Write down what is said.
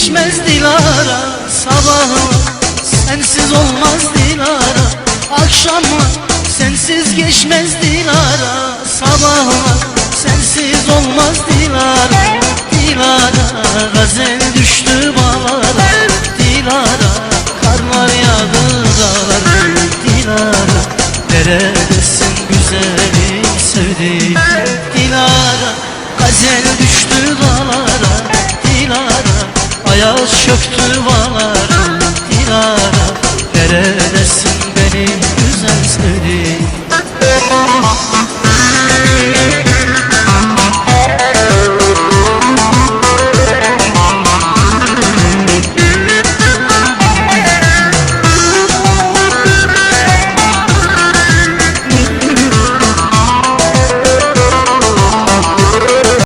geçmez Dilara. Sabahı sensiz olmaz Dilara. Akşamı sensiz geçmez Dilara. Sabahı sensiz olmaz Dilara. Dilara gazel düştü bağlara. Dilara karlar yağdı dağlara. Dilara neredesin güzelim sevdiğim. Dilara gazel düştü dağlara. Dilara ayaz çöktü bağlara.